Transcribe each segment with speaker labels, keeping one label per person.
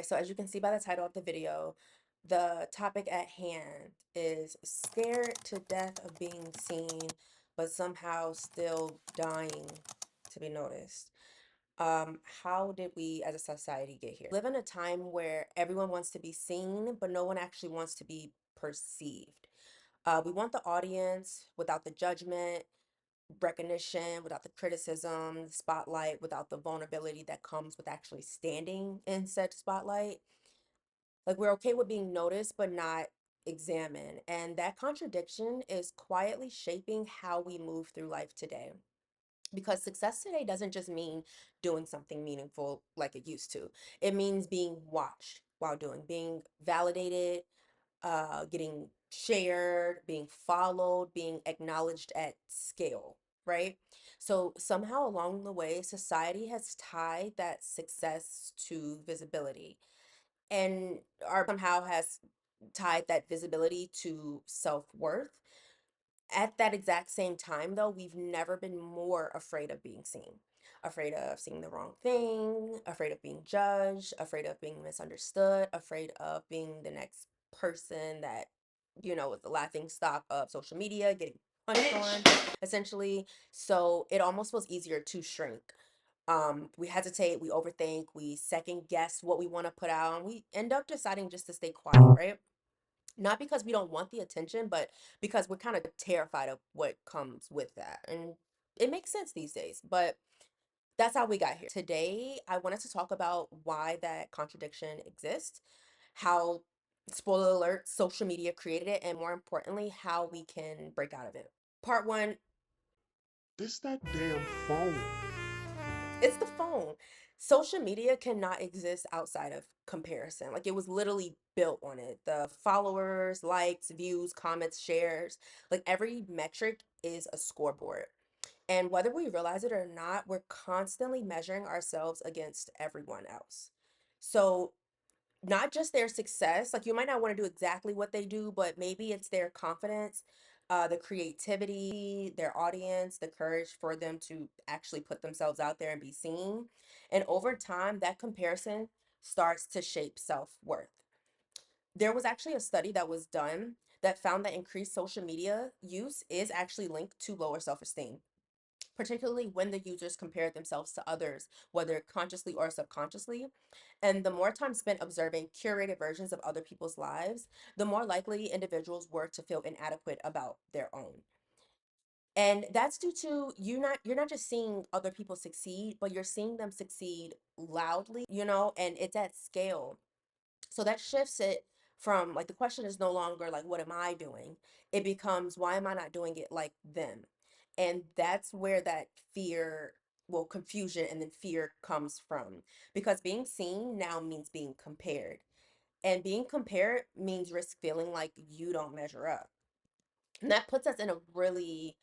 Speaker 1: Okay, so as you can see by the title of the video, the topic at hand is scared to death of being seen, but somehow still dying to be noticed. How did we as a society get here? Live in a time where everyone wants to be seen, but no one actually wants to be perceived. We want the audience without the judgment, recognition without the criticism, the spotlight without the vulnerability that comes with actually standing in said spotlight. Like we're okay with being noticed, but not examined. And that contradiction is quietly shaping how we move through life today. Because success today doesn't just mean doing something meaningful like it used to. It means being watched while doing, being validated, getting shared, being followed, being acknowledged at scale, right? So somehow along the way, society has tied that success to visibility and our somehow has tied that visibility to self-worth. At that exact same time, though, we've never been more afraid of being seen, afraid of seeing the wrong thing, afraid of being judged, afraid of being misunderstood, afraid of being the next person that, was the laughing stock of social media, getting punched on, essentially. So it almost feels easier to shrink. We hesitate, we overthink, we second guess what we want to put out, and we end up deciding just to stay quiet, right? Not because we don't want the attention, but because we're kind of terrified of what comes with that. And it makes sense these days, but that's how we got here. Today, I wanted to talk about why that contradiction exists, how, spoiler alert, social media created it, and more importantly, how we can break out of it. Part one,
Speaker 2: This that damn phone.
Speaker 1: it's the phone. Social media cannot exist outside of comparison. Like it was literally built on it. The followers, likes, views, comments, shares, like every metric is a scoreboard. And whether we realize it or not, we're constantly measuring ourselves against everyone else. So not just their success, like you might not want to do exactly what they do, but maybe it's their confidence, the creativity, their audience, the courage for them to actually put themselves out there and be seen. And over time, that comparison starts to shape self-worth. There was actually a study that was done that found that increased social media use is actually linked to lower self-esteem, particularly when the users compare themselves to others, whether consciously or subconsciously. And the more time spent observing curated versions of other people's lives, the more likely individuals were to feel inadequate about their own. And that's due to you're not just seeing other people succeed, but you're seeing them succeed loudly, and it's at scale. So that shifts it from like the question is no longer like what am I doing? It becomes why am I not doing it like them? And that's where that fear, well, confusion and then fear comes from. Because being seen now means being compared. And being compared means risk feeling like you don't measure up. And that puts us in a really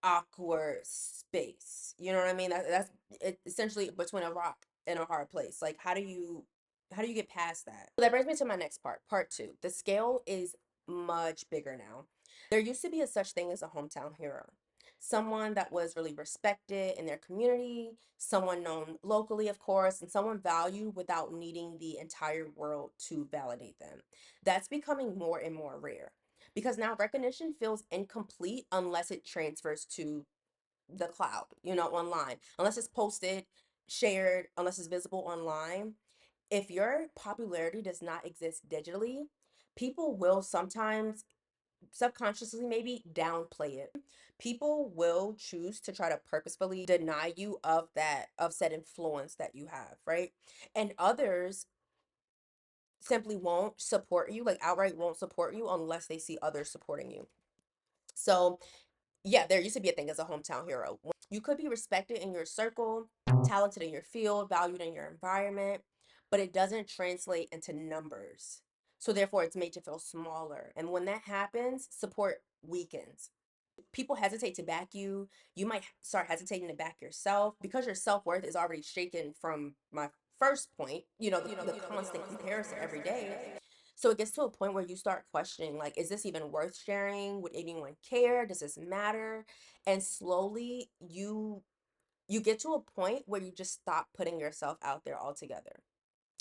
Speaker 1: awkward space. You know what I mean? That's it, essentially between a rock and a hard place. Like how do you get past that? So that brings me to my next part two. The scale is much bigger now. There used to be a such thing as a hometown hero. Someone that was really respected in their community, someone known locally, of course, and someone valued without needing the entire world to validate them. That's becoming more and more rare because now recognition feels incomplete unless it transfers to the cloud, online, unless it's posted, shared, unless it's visible online. If your popularity does not exist digitally, people will sometimes subconsciously maybe downplay it. People will choose to try to purposefully deny you of said influence that you have, right? And others simply won't support you, like outright won't support you unless they see others supporting you. So yeah, there used to be a thing as a hometown hero. You could be respected in your circle, talented in your field, valued in your environment, but it doesn't translate into numbers. So therefore, it's made to feel smaller. And when that happens, support weakens. People hesitate to back you. You might start hesitating to back yourself because your self-worth is already shaken from my first point, the constant comparison every day. So it gets to a point where you start questioning, like, is this even worth sharing? Would anyone care? Does this matter? And slowly you get to a point where you just stop putting yourself out there altogether.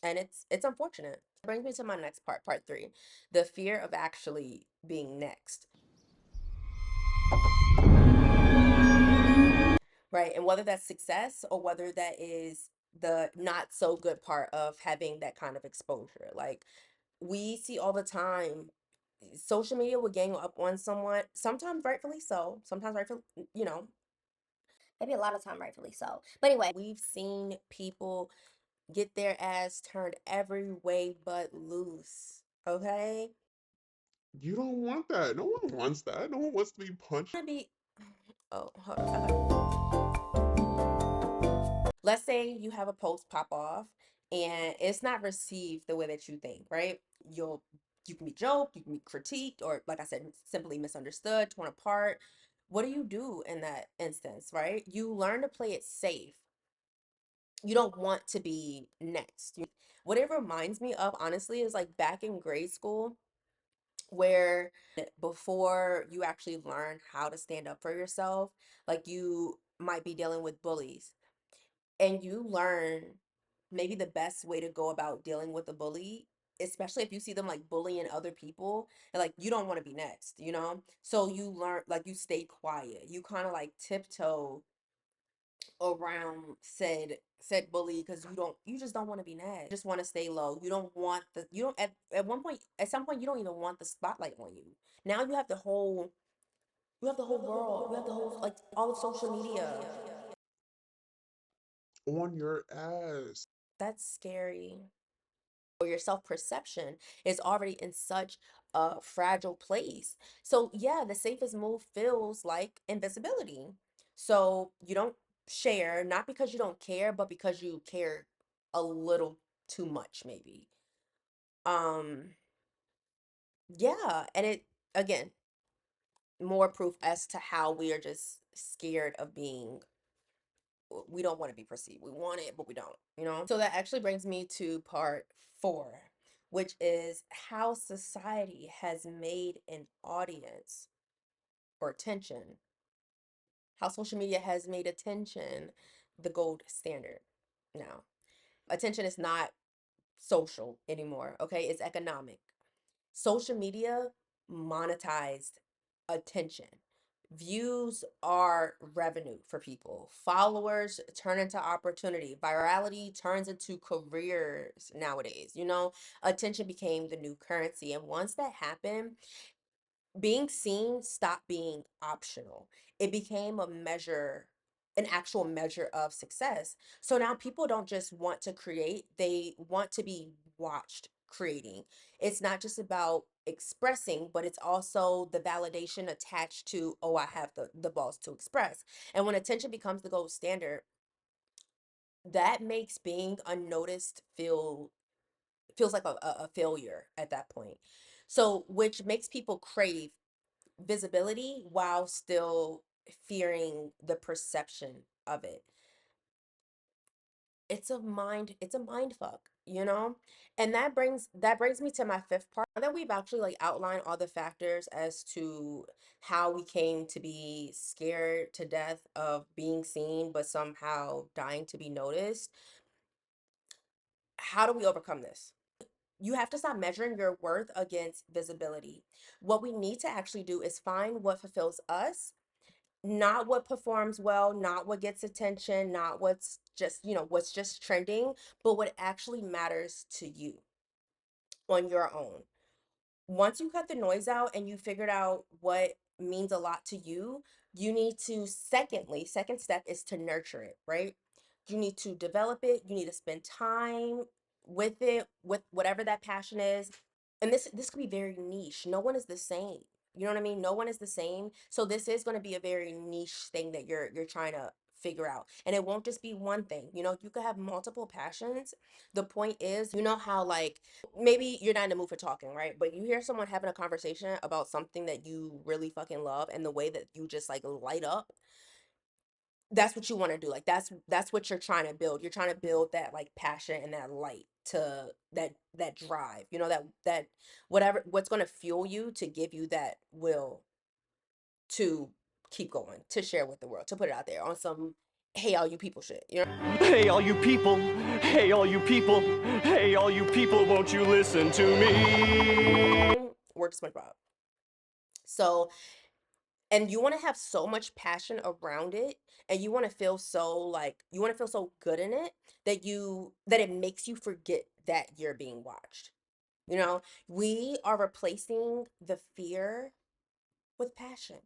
Speaker 1: And it's unfortunate. Brings me to my next part 3, the fear of actually being next. Right. And whether that's success or whether that is the not so good part of having that kind of exposure. Like we see all the time, social media will gang up on someone, sometimes rightfully so, sometimes rightfully, you know,
Speaker 3: Maybe a lot of time, rightfully so. But anyway,
Speaker 1: we've seen people get their ass turned every way but loose. Okay?
Speaker 2: You don't want that. No one wants that. No one wants to be punched.
Speaker 1: Gonna be oh, hold on. Okay. Let's say you have a post pop off and it's not received the way that you think, right? You can be joked, you can be critiqued, or like I said, simply misunderstood, torn apart. What do you do in that instance, right? You learn to play it safe. You don't want to be next. What it reminds me of, honestly, is like back in grade school, where before you actually learn how to stand up for yourself, like you might be dealing with bullies and you learn maybe the best way to go about dealing with a bully, especially if you see them like bullying other people, and like you don't want to be next, you know? So you learn, like you stay quiet. You kind of like tiptoe around said bully because you just don't want to be next. You just want to stay low. You don't want the you don't at one point at some point you don't even want the spotlight on you. Now you have the whole world. You have the whole like all of social media.
Speaker 2: On your ass.
Speaker 1: That's scary. Or your self-perception is already in such a fragile place. So yeah, the safest move feels like invisibility. So you don't share, not because you don't care, but because you care a little too much, maybe. Um, yeah, and it again, more proof as to how we are just scared of being we don't want to be perceived. We want it, but we don't, you know? So that actually brings me to part 4, which is how society has made an audience or attention, how social media has made attention the gold standard now. Attention is not social anymore, okay? It's economic. Social media monetized attention. Views are revenue for people. Followers turn into opportunity. Virality turns into careers nowadays. You know, attention became the new currency. And once that happened, being seen stopped being optional. It became a measure, an actual measure of success. So now people don't just want to create, they want to be watched creating. It's not just about expressing, but it's also the validation attached to, oh, I have the balls to express. And when attention becomes the gold standard, that makes being unnoticed feels like a failure at that point. So which makes people crave visibility while still fearing the perception of it. It's a mind fuck, you know? And that brings me to my 5th part. Now that we've actually like outlined all the factors as to how we came to be scared to death of being seen but somehow dying to be noticed, how do we overcome this? You have to stop measuring your worth against visibility. What we need to actually do is find what fulfills us, not what performs well, not what gets attention, not what's just, what's just trending, but what actually matters to you on your own. Once you cut the noise out and you figured out what means a lot to you, you need to, second step is to nurture it, right? You need to develop it, you need to spend time with it, with whatever that passion is. And this could be very niche. No one is the same. You know what I mean? No one is the same. So this is going to be a very niche thing that you're trying to figure out. And it won't just be one thing. You know, you could have multiple passions. The point is, you know how like maybe you're not in the mood for talking, right? But you hear someone having a conversation about something that you really fucking love and the way that you just like light up, that's what you want to do. Like that's what you're trying to build. You're trying to build that like passion and that light to that drive. You know that whatever what's going to fuel you to give you that will to keep going, to share with the world, to put it out there on some hey all you people shit, you know?
Speaker 4: Hey, all you people. Hey, all you people. Hey, all you people, won't you listen to me?
Speaker 1: Word to SpongeBob. So, and you want to have so much passion around it, and you want to feel so like you want to feel so good in it that it makes you forget that you're being watched. You know, we are replacing the fear with passion.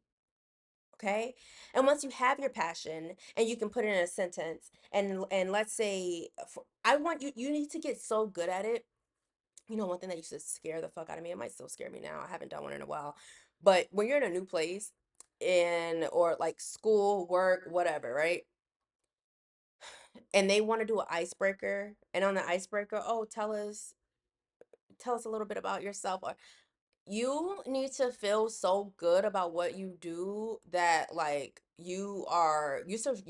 Speaker 1: Okay. And once you have your passion and you can put it in a sentence, and let's say I want you, you need to get so good at it. You know, one thing that used to scare the fuck out of me, it might still scare me now. I haven't done one in a while. But when you're in a new place or like school, work, whatever, right? And they want to do an icebreaker, and on the icebreaker, oh, tell us a little bit about yourself, or you need to feel so good about what you do that like you're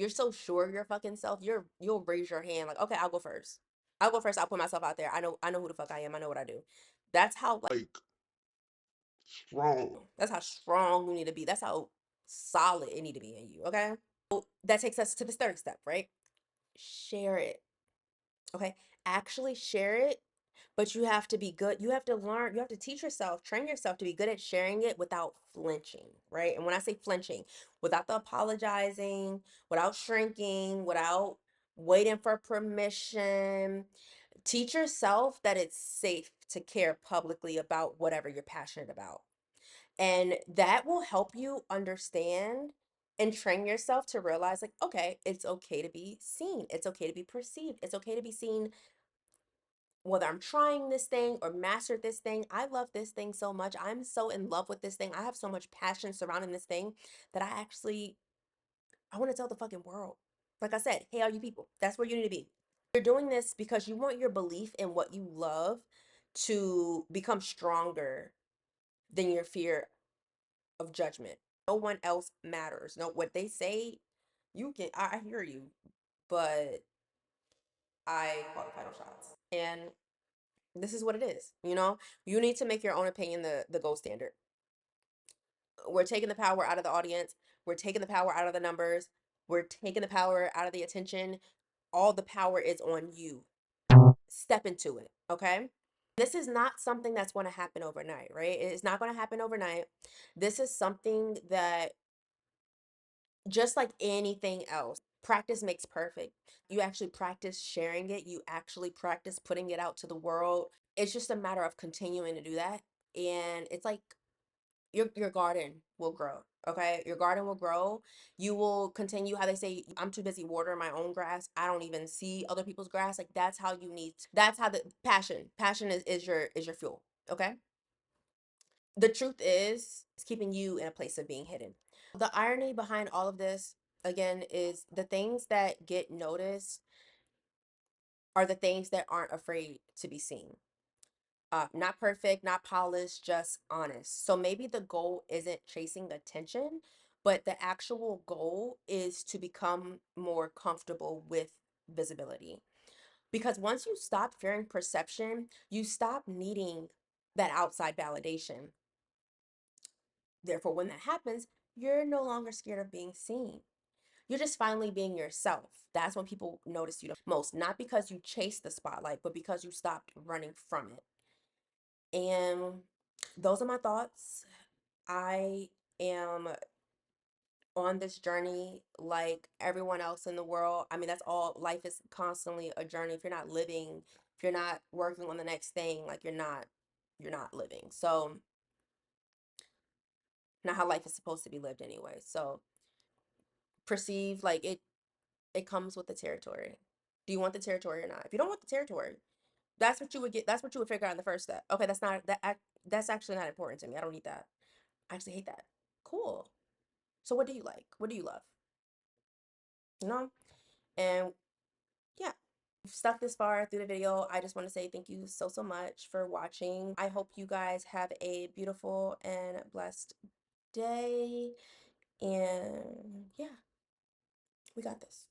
Speaker 1: so sure of your fucking self. You'll raise your hand like, okay, I'll go first. I'll go first. I'll put myself out there. I know who the fuck I am. I know what I do. That's how like
Speaker 2: Like strong.
Speaker 1: that's how strong you need to be. That's how solid it need to be in you. Okay. So that takes us to the third step, right? Share it. Okay. Actually share it, but you have to be good. You have to learn, you have to teach yourself, train yourself to be good at sharing it without flinching, right? And when I say flinching, without the apologizing, without shrinking, without waiting for permission. Teach yourself that it's safe to care publicly about whatever you're passionate about. And that will help you understand and train yourself to realize, like, okay, it's okay to be seen. It's okay to be perceived. It's okay to be seen whether I'm trying this thing or mastered this thing. I love this thing so much. I'm so in love with this thing. I have so much passion surrounding this thing that I want to tell the fucking world. Like I said, hey, all you people, that's where you need to be. You're doing this because you want your belief in what you love to become stronger than your fear of judgment. No one else matters. No, what they say, I hear you, but I call the final shots. And this is what it is, you know? You need to make your own opinion the gold standard. We're taking the power out of the audience. We're taking the power out of the numbers. We're taking the power out of the attention. All the power is on you. Step into it, okay? This is not something that's going to happen overnight, right? It's not going to happen overnight. This is something that, just like anything else, practice makes perfect. You actually practice sharing it, you actually practice putting it out to the world. It's just a matter of continuing to do that. And it's like your garden will grow. Okay, your garden will grow. You will continue, how they say, I'm too busy watering my own grass, I don't even see other people's grass. Like, that's how that's how the passion is your fuel. Okay, the truth is it's keeping you in a place of being hidden. The irony behind all of this, again, is the things that get noticed are the things that aren't afraid to be seen. Not perfect, not polished, just honest. So maybe the goal isn't chasing attention, but the actual goal is to become more comfortable with visibility. Because once you stop fearing perception, you stop needing that outside validation. Therefore, when that happens, you're no longer scared of being seen. You're just finally being yourself. That's when people notice you the most, not because you chase the spotlight, but because you stopped running from it. And those are my thoughts. I am on this journey like everyone else in the world. I mean, that's all. Life is constantly a journey. If you're not living, if you're not working on the next thing, like you're not living. So, not how life is supposed to be lived anyway. So, perceive like it comes with the territory. Do you want the territory or not? If you don't want the territory, that's what you would get. That's what you would figure out in the first step. Okay, that's actually not important to me. I don't need that. I actually hate that. Cool. So what do you like? What do you love? You know? And yeah, if you've stuck this far through the video, I just want to say thank you so much for watching. I hope you guys have a beautiful and blessed day. And yeah, we got this.